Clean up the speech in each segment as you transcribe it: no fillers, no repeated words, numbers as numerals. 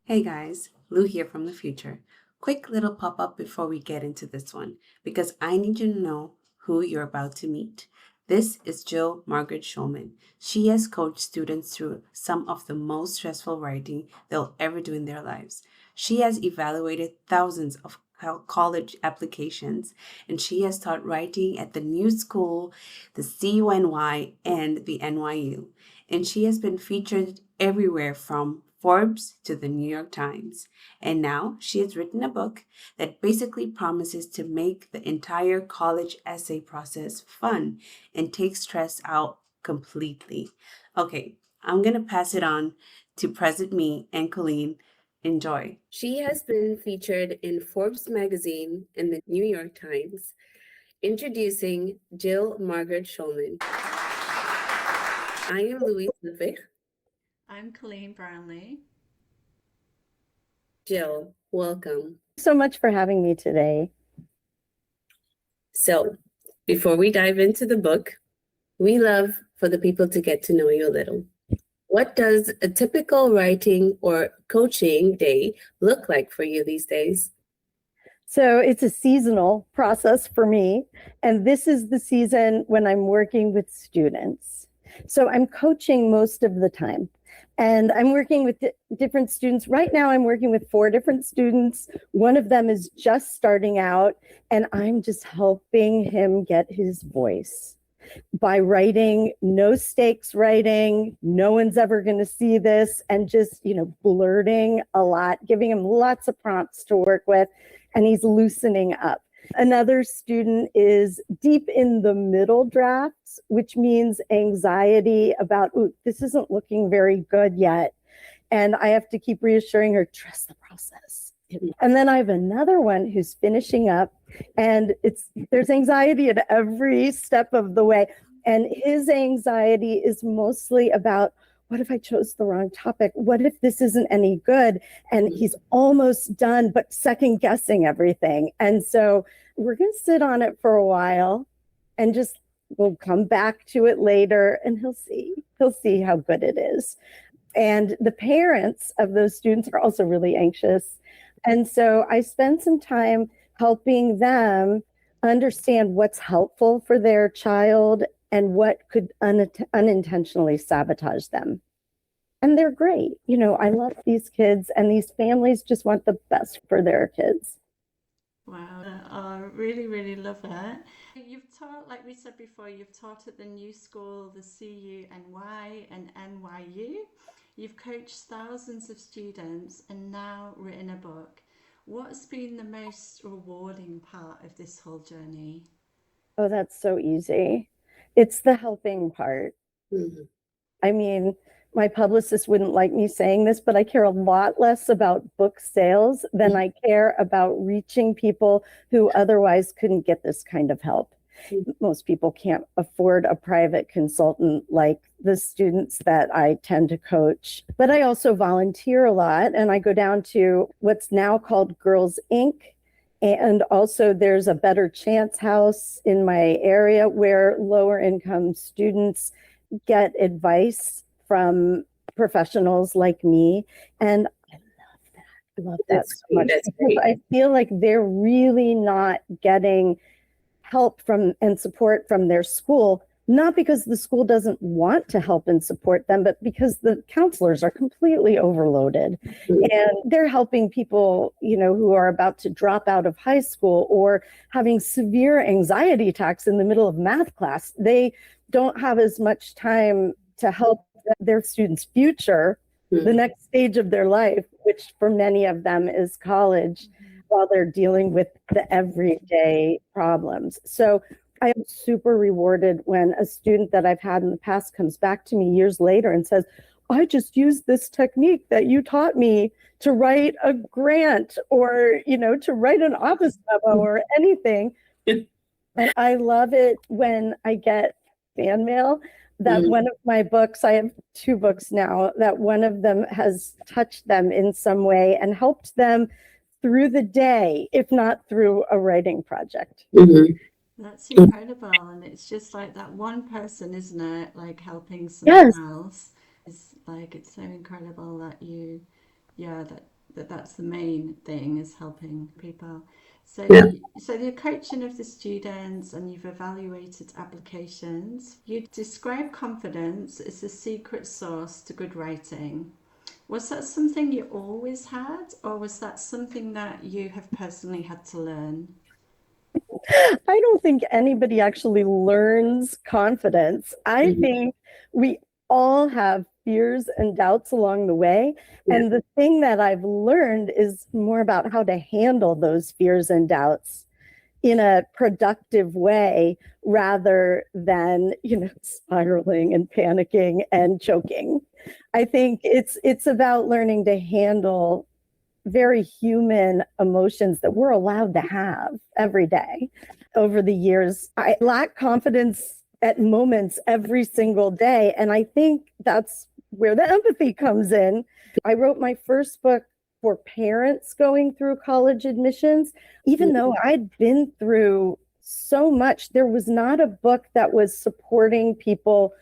Hey guys, Lou here from the future. Quick little pop up before we get into this one, because I need you to know who you're about to meet. This is Jill Margaret Shulman. She has coached students through some of the most stressful writing they'll ever do in their lives. She has evaluated thousands of college applications, and she has taught writing at the New School, the CUNY, and the NYU. And she has been featured everywhere from Forbes to the New York Times. And now she has written a book that basically promises to make the entire college essay process fun and take stress out completely. Okay, I'm going to pass it on to Present Me and Colleen. Enjoy. She has been featured in Forbes magazine and the New York Times. Introducing Jill Margaret Shulman. I am Louise Ludwig. I'm Colleen Brownlee. Jill, welcome. So much for having me today. So, before we dive into the book, we love for the people to get to know you a little. What does a typical writing or coaching day look like for you these days? So it's a seasonal process for me. And this is the season when I'm working with students. So I'm coaching most of the time. And I'm working with different students. Right now, I'm working with 4 different students. One of them is just starting out, and I'm just helping him get his voice by writing no stakes writing. No one's ever going to see this, and just, blurting a lot, giving him lots of prompts to work with, and he's loosening up. Another student is deep in the middle drafts, which means anxiety about, ooh, this isn't looking very good yet. And I have to keep reassuring her, trust the process. And then I have another one who's finishing up, and there's anxiety at every step of the way. And his anxiety is mostly about, what if I chose the wrong topic? What if this isn't any good? And he's almost done, but second guessing everything. And so we're going to sit on it for a while and we'll come back to it later, and he'll see how good it is. And the parents of those students are also really anxious. And so I spend some time helping them understand what's helpful for their child and what could unintentionally sabotage them. And they're great. I love these kids, and these families just want the best for their kids. Wow, I really, really love it. You've taught, like we said before, you've taught at the New School, the CUNY and NYU. You've coached thousands of students and now written a book. What's been the most rewarding part of this whole journey? Oh, that's so easy. It's the helping part. Mm-hmm. I mean, my publicist wouldn't like me saying this, but I care a lot less about book sales than I care about reaching people who otherwise couldn't get this kind of help. Most people can't afford a private consultant like the students that I tend to coach. But I also volunteer a lot, and I go down to what's now called Girls Inc. And also there's a Better Chance House in my area where lower income students get advice from professionals like me. And I love that so much. I feel like they're really not getting help from and support from their school, not because the school doesn't want to help and support them, but because the counselors are completely overloaded. And they're helping people, who are about to drop out of high school or having severe anxiety attacks in the middle of math class. They don't have as much time to help their students' future, the next stage of their life, which for many of them is college, while they're dealing with the everyday problems. So I am super rewarded when a student that I've had in the past comes back to me years later and says, I just used this technique that you taught me to write a grant or, to write an office memo or anything. And I love it when I get fan mail that one of my books, I have 2 books now, that one of them has touched them in some way and helped them through the day, if not through a writing project. That's incredible. And it's just like that one person, isn't it? Like helping someone else. It's like, it's so incredible that That's the main thing, is helping people. So, Yeah. so the coaching of the students, and you've evaluated applications. You describe confidence as the secret sauce to good writing. Was that something you always had, or was that something that you have personally had to learn? I don't think anybody actually learns confidence. I Mhm. think we all have fears and doubts along the way. Yeah. And the thing that I've learned is more about how to handle those fears and doubts in a productive way rather than, spiraling and panicking and choking. I think it's about learning to handle very human emotions that we're allowed to have every day. Over the years, I lack confidence at moments every single day. And I think that's where the empathy comes in. I wrote my first book for parents going through college admissions. Even though I'd been through so much, there was not a book that was supporting people's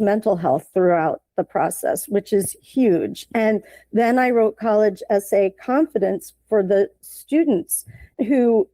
mental health throughout the process, which is huge. And then I wrote College Essay Confidence for the students who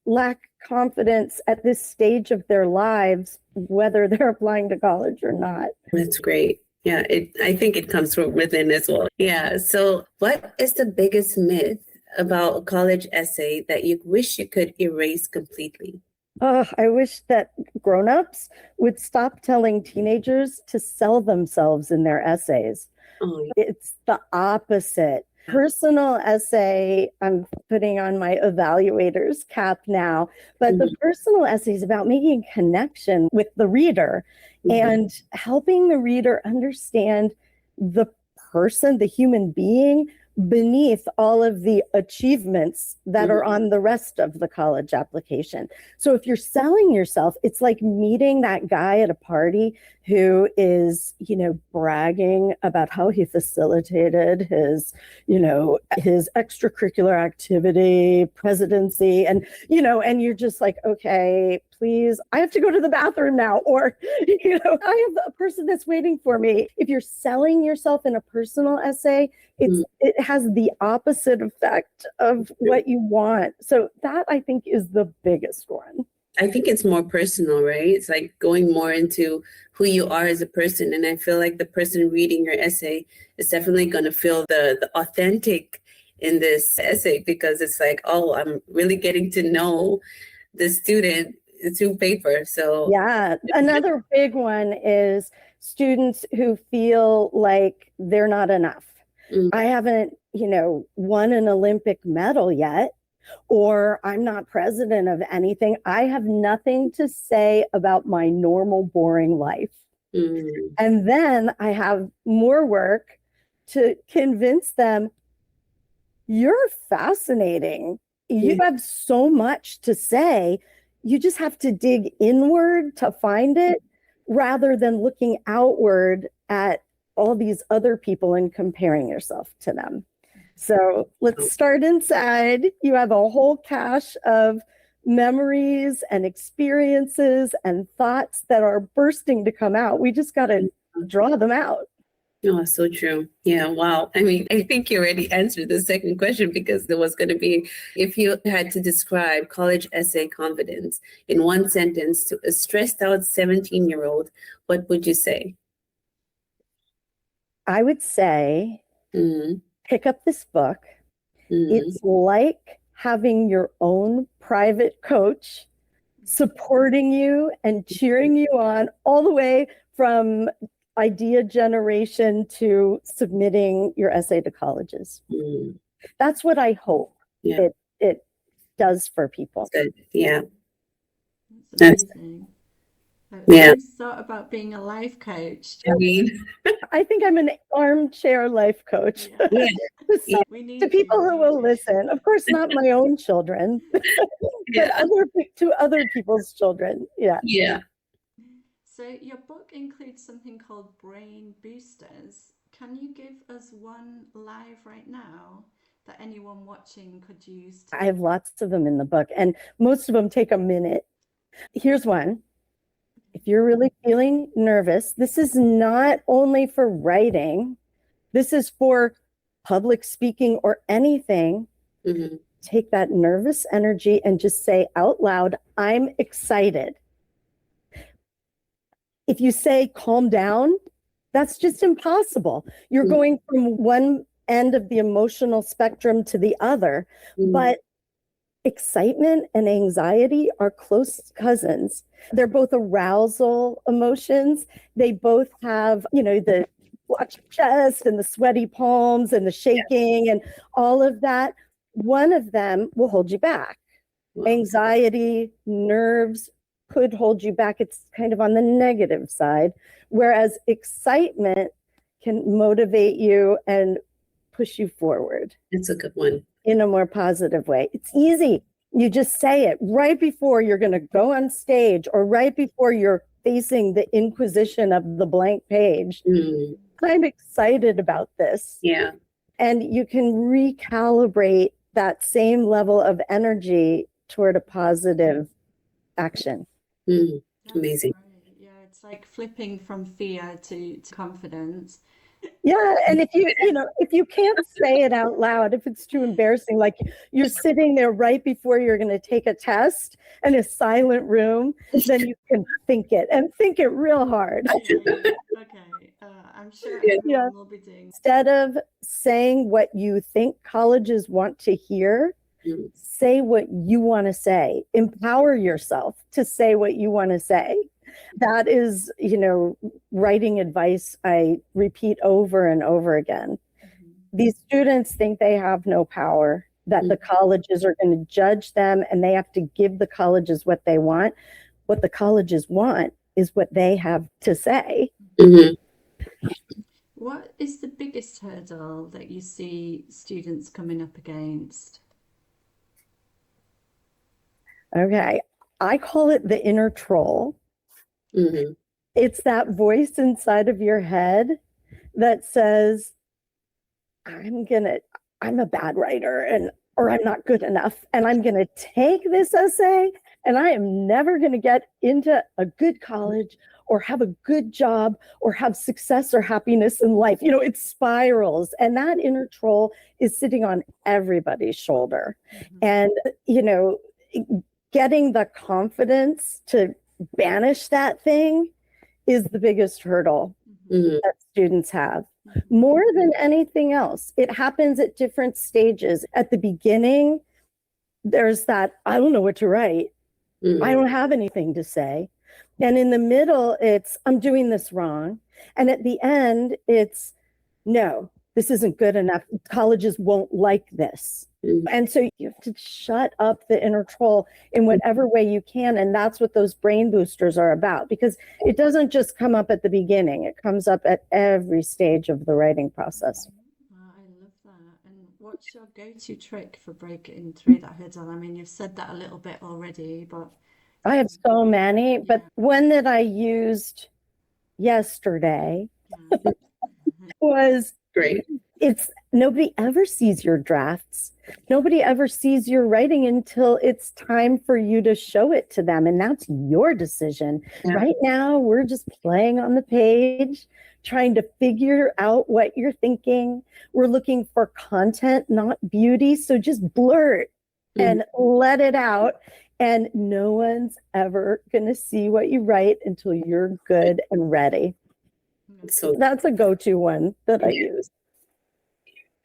lack confidence at this stage of their lives, whether they're applying to college or not. That's great. Yeah, I think it comes from within as well. Yeah. So, what is the biggest myth about a college essay that you wish you could erase completely? Oh, I wish that grown-ups would stop telling teenagers to sell themselves in their essays. Oh, It's the opposite. Personal essay, I'm putting on my evaluator's cap now, but the personal essay is about making a connection with the reader and helping the reader understand the person, the human being beneath all of the achievements that are on the rest of the college application. So if you're selling yourself, it's like meeting that guy at a party who is, bragging about how he facilitated his extracurricular activity, presidency, and you're just like, okay, please, I have to go to the bathroom now, or, I have a person that's waiting for me. If you're selling yourself in a personal essay, it has the opposite effect of what you want. So that, I think, is the biggest one. I think it's more personal, right? It's like going more into who you are as a person. And I feel like the person reading your essay is definitely going to feel the authentic in this essay, because it's like, oh, I'm really getting to know the student through paper. So, Yeah. Another big one is students who feel like they're not enough. I haven't, won an Olympic medal yet, or I'm not president of anything. I have nothing to say about my normal, boring life. And then I have more work to convince them, you're fascinating. You have so much to say. You just have to dig inward to find it rather than looking outward at all these other people and comparing yourself to them. So let's start inside. You have a whole cache of memories and experiences and thoughts that are bursting to come out. We just got to draw them out. Oh, so true. Yeah, wow. I mean, I think you already answered the second question, because there was going to be, if you had to describe college essay confidence in one sentence to a stressed out 17-year-old, what would you say? I would say, pick up this book. It's like having your own private coach supporting you and cheering you on all the way from idea generation to submitting your essay to colleges. That's what I hope it does for people. Good. Yeah. That's amazing. I've always thought about being a life coach. I mean, I think I'm an armchair life coach. We need to people who will you. listen. Of course, not my own children, but to other people's children. Yeah. Yeah. So your book includes something called brain boosters. Can you give us one live right now that anyone watching could use? I have lots of them in the book, and most of them take a minute. Here's one. If you're really feeling nervous, this is not only for writing, this is for public speaking, or anything, take that nervous energy and just say out loud, I'm excited. If you say calm down, that's just impossible. You're going from one end of the emotional spectrum to the other. But excitement and anxiety are close cousins. They're both arousal emotions. They both have, the flushed chest and the sweaty palms and the shaking and all of that. One of them will hold you back. Anxiety, nerves could hold you back. It's kind of on the negative side, whereas excitement can motivate you and push you forward. That's a good one. In a more positive way. It's easy. You just say it right before you're going to go on stage or right before you're facing the inquisition of the blank page. I'm excited about this. Yeah. And you can recalibrate that same level of energy toward a positive action. Amazing. Right. Yeah, it's like flipping from fear to confidence. Yeah, and if you can't say it out loud, if it's too embarrassing, like you're sitting there right before you're going to take a test in a silent room, then you can think it and think it real hard. Okay. I'm sure everyone will be doing. Instead of saying what you think colleges want to hear, say what you want to say. Empower yourself to say what you want to say. That is, writing advice I repeat over and over again. These students think they have no power, that the colleges are going to judge them and they have to give the colleges what they want. What the colleges want is what they have to say. What is the biggest hurdle that you see students coming up against? Okay, I call it the inner troll. It's that voice inside of your head that says, I'm a bad writer or I'm not good enough. And I'm going to take this essay and I am never going to get into a good college or have a good job or have success or happiness in life. It spirals, and that inner troll is sitting on everybody's shoulder. And, getting the confidence to banish that thing is the biggest hurdle that students have. More than anything else, it happens at different stages. At the beginning, there's that, I don't know what to write. I don't have anything to say. And in the middle, it's, I'm doing this wrong. And at the end, it's, no, this isn't good enough. Colleges won't like this. And so you have to shut up the inner troll in whatever way you can. And that's what those brain boosters are about, because it doesn't just come up at the beginning. It comes up at every stage of the writing process. I love that. And what's your go-to trick for breaking through that hurdle? I mean, you've said that a little bit already, but... I have so many, but one that I used yesterday was... Great. It's nobody ever sees your drafts. Nobody ever sees your writing until it's time for you to show it to them. And that's your decision. Right now, we're just playing on the page, trying to figure out what you're thinking. We're looking for content, not beauty. So just blurt and let it out. And no one's ever going to see what you write until you're good and ready. So that's a go-to one that I use.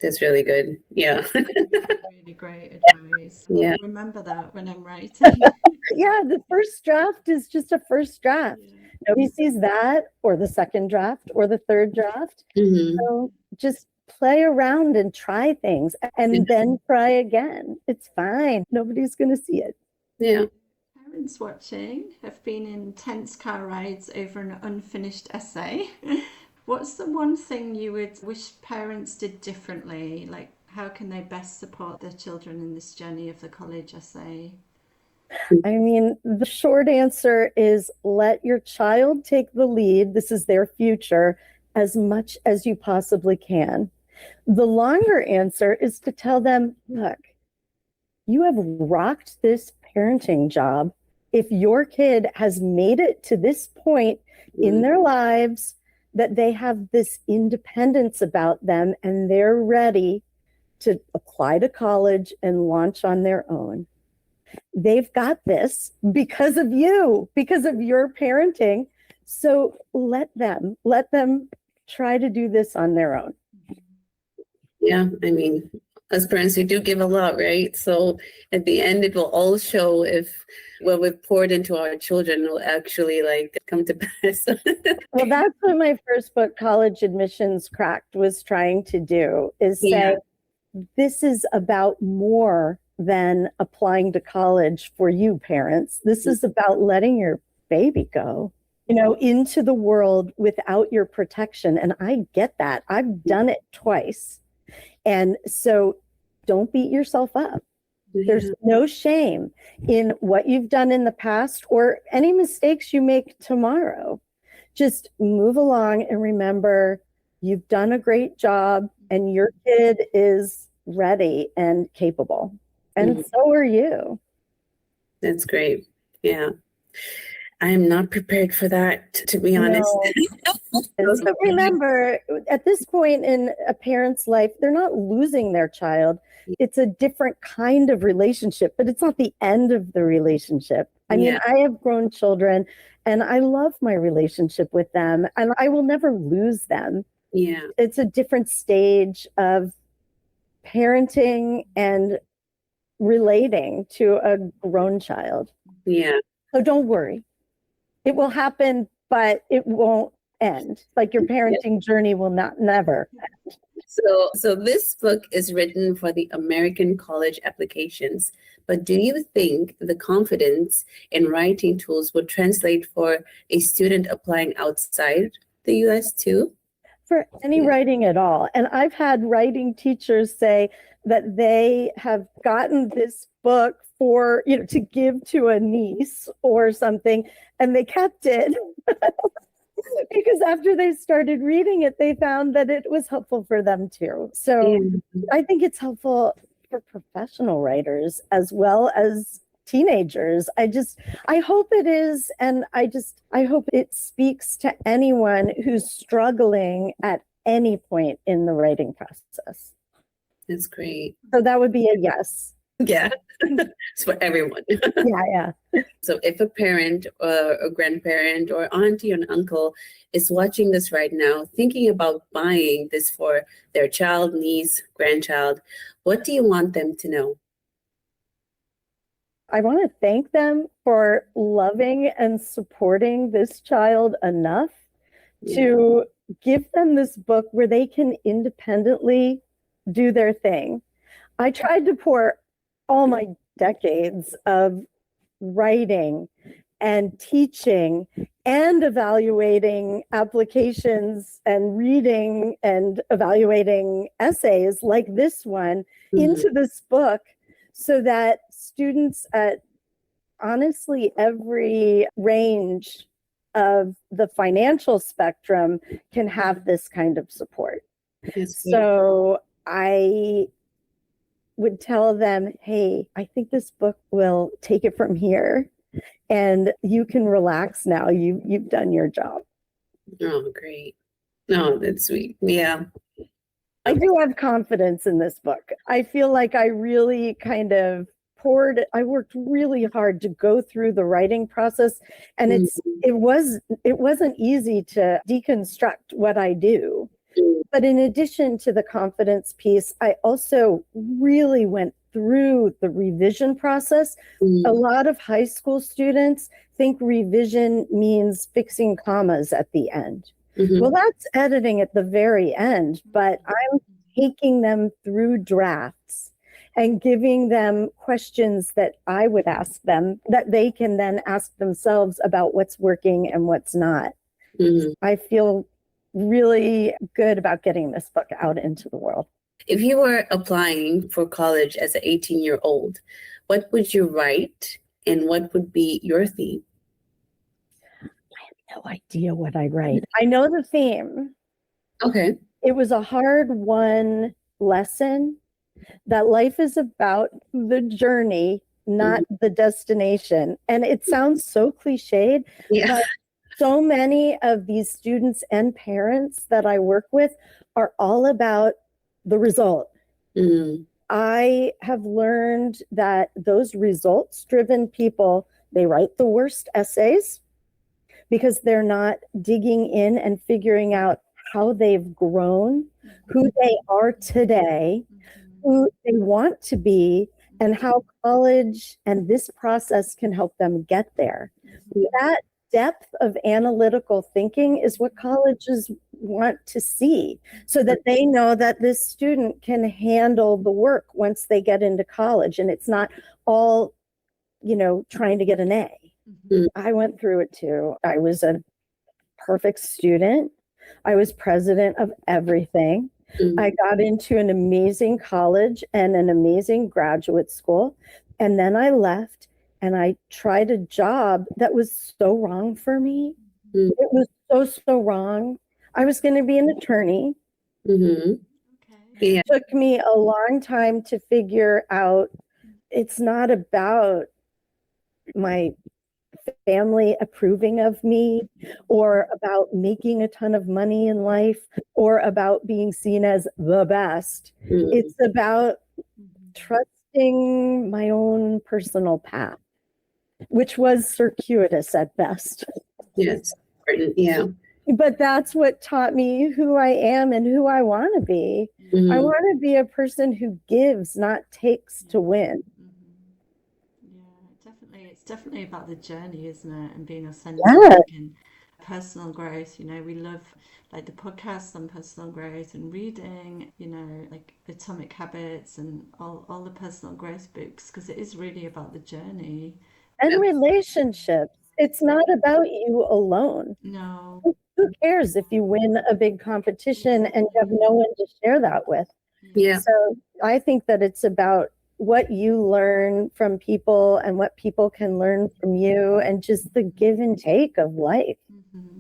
That's really good. Yeah. Really great advice. I'll remember that when I'm writing. The first draft is just a first draft. Nobody sees that or the second draft or the third draft. So just play around and try things and then try again. It's fine. Nobody's going to see it. Yeah. Parents watching have been in tense car rides over an unfinished essay. What's the one thing you would wish parents did differently? Like, how can they best support their children in this journey of the college essay? I mean, the short answer is let your child take the lead. This is their future as much as you possibly can. The longer answer is to tell them, look, you have rocked this parenting job. If your kid has made it to this point in their lives, that they have this independence about them and they're ready to apply to college and launch on their own. They've got this because of you, because of your parenting. So let them try to do this on their own. Yeah, I mean, as parents, we do give a lot, right? So at the end, it will all show if what we've poured into our children will actually like come to pass. Well, that's what my first book, College Admissions Cracked, was trying to do, is say, this is about more than applying to college for you parents. This is about letting your baby go, into the world without your protection. And I get that. I've done it twice. And so don't beat yourself up. There's no shame in what you've done in the past or any mistakes you make tomorrow. Just move along and remember you've done a great job and your kid is ready and capable. And so are you. That's great. Yeah. I am not prepared for that, to be honest. So remember, at this point in a parent's life, they're not losing their child. It's a different kind of relationship, but it's not the end of the relationship. I mean, I have grown children and I love my relationship with them and I will never lose them. Yeah. It's a different stage of parenting and relating to a grown child. Yeah. So don't worry. It will happen, but it won't end. Like your parenting journey will never end. So this book is written for the American college applications, but do you think the confidence in writing tools would translate for a student applying outside the US too? For any writing at all. And I've had writing teachers say that they have gotten this book for, to give to a niece or something, and they kept it because after they started reading it, they found that it was helpful for them too. So I think it's helpful for professional writers as well as teenagers. I hope it is. And I hope it speaks to anyone who's struggling at any point in the writing process. That's great. So that would be a yes. Yeah, it's for everyone. Yeah. So if a parent or a grandparent or auntie or uncle is watching this right now, thinking about buying this for their child, niece, grandchild, what do you want them to know? I want to thank them for loving and supporting this child enough to give them this book where they can independently do their thing. I tried to pour all my decades of writing and teaching and evaluating applications and reading and evaluating essays like this one into this book so that students at honestly every range of the financial spectrum can have this kind of support. So I would tell them, hey, I think this book will take it from here and you can relax now. You've done your job. Oh, great. No, that's sweet. Yeah. I do have confidence in this book. I feel like I really kind of I worked really hard to go through the writing process, and it wasn't easy to deconstruct what I do. But in addition to the confidence piece, I also really went through the revision process. A lot of high school students think revision means fixing commas at the end. Well, that's editing at the very end, but I'm taking them through drafts and giving them questions that I would ask them that they can then ask themselves about what's working and what's not. I feel really good about getting this book out into the world. If you were applying for college as an 18-year-old, what would you write and what would be your theme? I have no idea what I'd write. I know the theme. Okay. It was a hard-won lesson that life is about the journey, not the destination. And it sounds so cliched, but So many of these students and parents that I work with are all about the result. I have learned that those results-driven people, they write the worst essays because they're not digging in and figuring out how they've grown, who they are today, who they want to be, and how college and this process can help them get there. That depth of analytical thinking is what colleges want to see, so that they know that this student can handle the work once they get into college, and it's not all, trying to get an A. I went through it too. I was a perfect student. I was president of everything. I got into an amazing college and an amazing graduate school. And then I left and I tried a job that was so wrong for me. It was so wrong. I was going to be an attorney. Yeah. It took me a long time to figure out it's not about my family approving of me or about making a ton of money in life or about being seen as the best. It's about trusting my own personal path, which was circuitous at best. Yes. Yeah. But that's what taught me who I am and who I want to be. I want to be a person who gives, not takes to win. It's definitely about the journey, isn't it? And being authentic and personal growth. We love like the podcasts on personal growth and reading, like Atomic Habits and all the personal growth books, because it is really about the journey. And relationships. It's not about you alone. No. Who cares if you win a big competition and you have no one to share that with? Yeah. So I think that it's about what you learn from people and what people can learn from you, and just the give and take of life.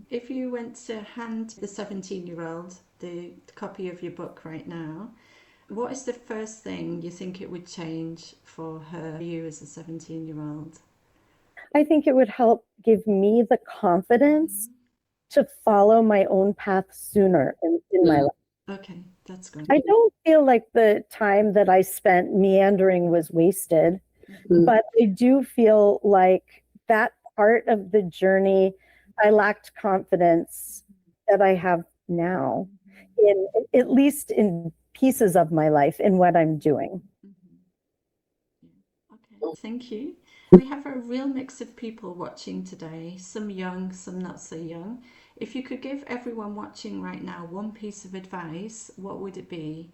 If you went to hand the 17-year-old the copy of your book right now, what is the first thing you think it would change for her, you as a 17-year-old? I think it would help give me the confidence to follow my own path sooner in my life. Okay, that's good. I don't feel like the time that I spent meandering was wasted, but I do feel like that part of the journey, I lacked confidence that I have now, in at least in pieces of my life, in what I'm doing. Okay, thank you. We have a real mix of people watching today, some young, some not so young. If you could give everyone watching right now one piece of advice, what would it be?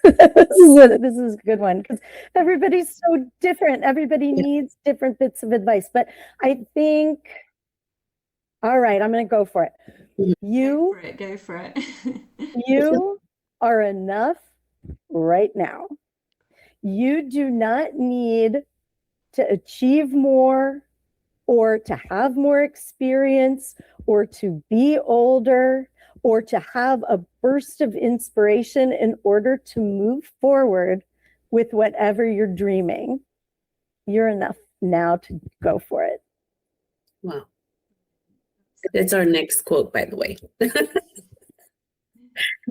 This is a good one, because everybody's so different. Everybody needs different bits of advice. But I think, all right, I'm going to go for it. Go for it. You are enough right now. You do not need to achieve more or to have more experience or to be older or to have a burst of inspiration in order to move forward with whatever you're dreaming. You're enough now to go for it. Wow. That's our next quote, by the way.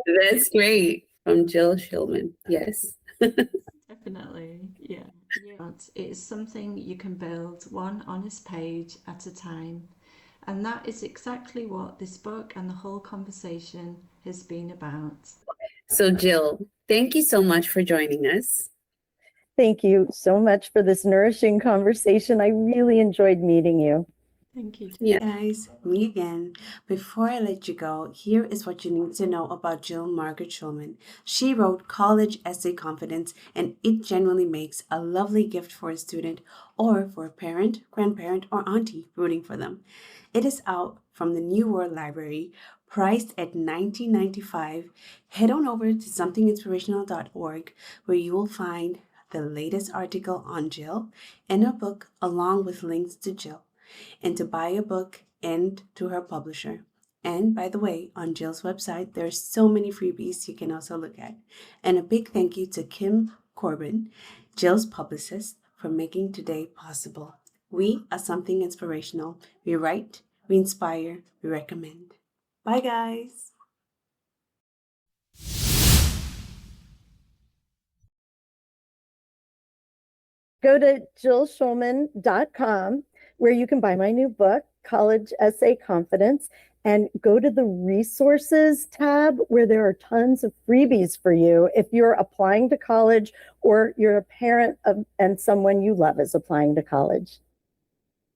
That's great. From Jill Shulman. Yes. Definitely. Yeah. It is something you can build one honest page at a time. And that is exactly what this book and the whole conversation has been about. So, Jill, thank you so much for joining us. Thank you so much for this nourishing conversation. I really enjoyed meeting you. Thank you. Yeah, guys, me again. Before I let you go, here is what you need to know about Jill Margaret Shulman. She wrote College Essay Confidence, and it genuinely makes a lovely gift for a student or for a parent, grandparent, or auntie rooting for them. It is out from the New World Library, priced at $19.95. Head on over to somethinginspirational.org, where you will find the latest article on Jill and a book along with links to Jill, and to buy a book and to her publisher. And by the way, on Jill's website, there are so many freebies you can also look at. And a big thank you to Kim Corbin, Jill's publicist, for making today possible. We are something inspirational. We write, we inspire, we recommend. Bye, guys. Go to jillshulman.com where you can buy my new book, College Essay Confidence, and go to the resources tab where there are tons of freebies for you if you're applying to college or you're a parent of, and someone you love is applying to college.